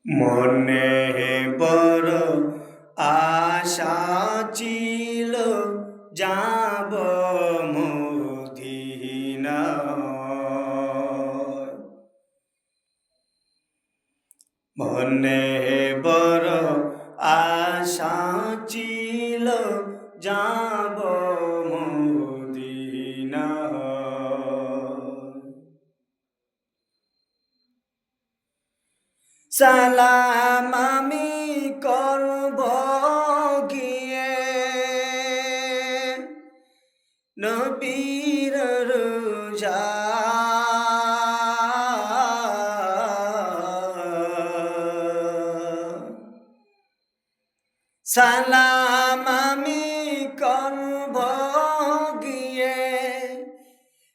মনে বড় আশা ছিল যাব মদিনায়। মনে বড় আশা ছিল যাব মদিনায়। সালাম আমি করব গিয়ে নবীর রোজায়। সালাম আমি করব গিয়ে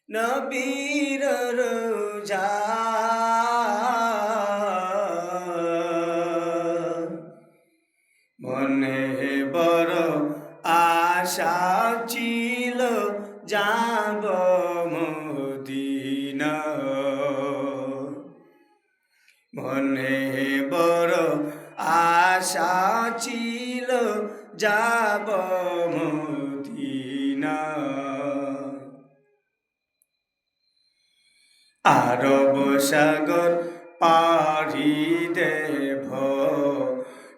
নবীর রোজায়। মনে বড় আশা ছিল যাব মদিনায়। মনে বড় আশা ছিল যাব মদিনায়। আরব সাগর পাড়ি দেব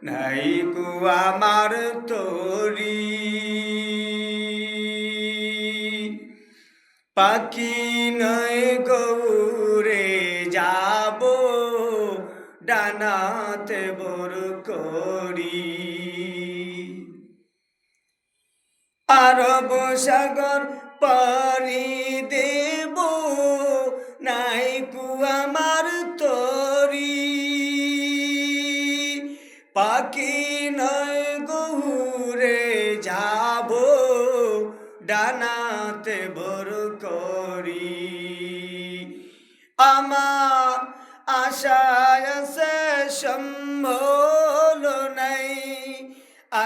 নাই কু আমার তরি। পাখি নয় গৌরে যাব ডানাতে বর করি। আরব সাগর পাড়ি দেব নাই কু আমার তরি। পাখি নয় গৌরে যাব ডানাতে বর করি। আমার আশায় আছে সম্বল নাই,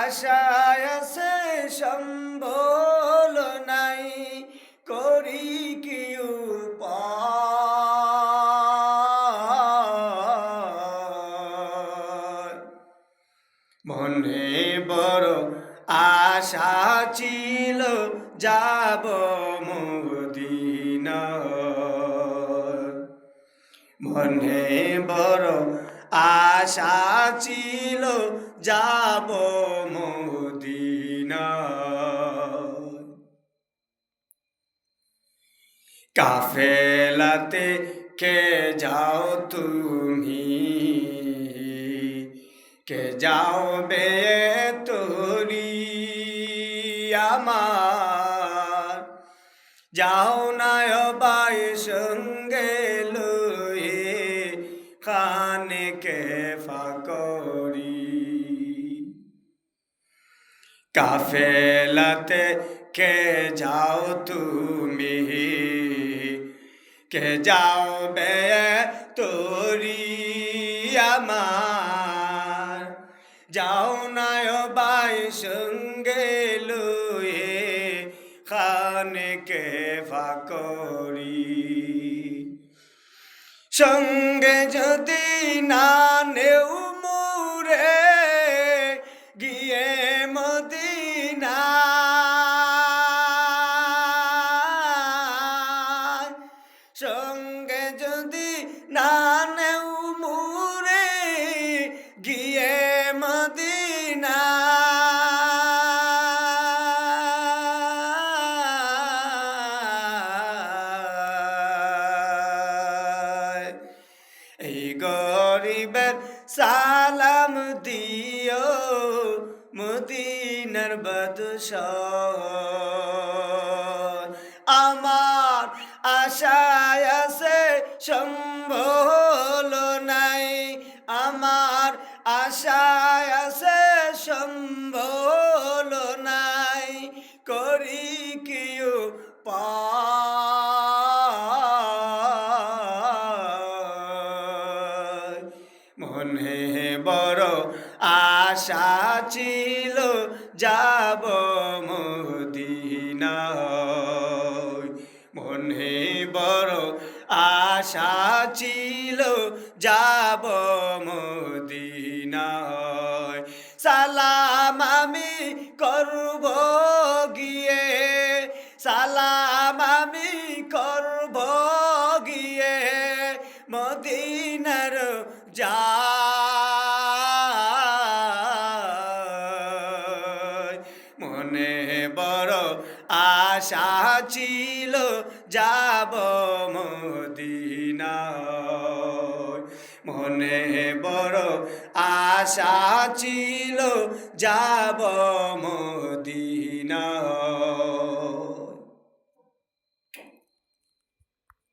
আশায় আছে সম্বল নাই, করি কি উপায়। মনে বড় আশা ছিল যাব মদিনায়। মনে বড় আশা ছিল যাব মদিনায়। কাফেলাতে কে যাও তুমি, কে যাও বে তোরি। আমার যাও নাই বাই সঙ্গে লয়ে খানে কে ফাকরি। কাফেলাতে কে যাও তুমি, কে যাও বে তোরি। আমার যাও নাই বাই সঙ্গে লয়ে খানে কে ফাকরি। সঙ্গে যদি না নেও মুরে গিয়ে মদিনায়। সঙ্গে যদি না নেও মুরে গিয়ে মদিনায়। এই গরিবের সালাম দিও মদিনার বাদশাহ। আমার আশায় আছে সম্বল নাই, আমার আশায় আছে সম্বল নাই, করি কি উপায়। মনে বড় আশা ছিল যাব মদিনায়। মনে বড় আশা আশা ছিল যাব মদিনায় সালাম আমি করব গিয়ে সালাম আমি করব গিয়ে মদিনার যায় মনে বড় আশা ছিল যাব মদিনায় মনে বড় আশা ছিল যাব মদিনায়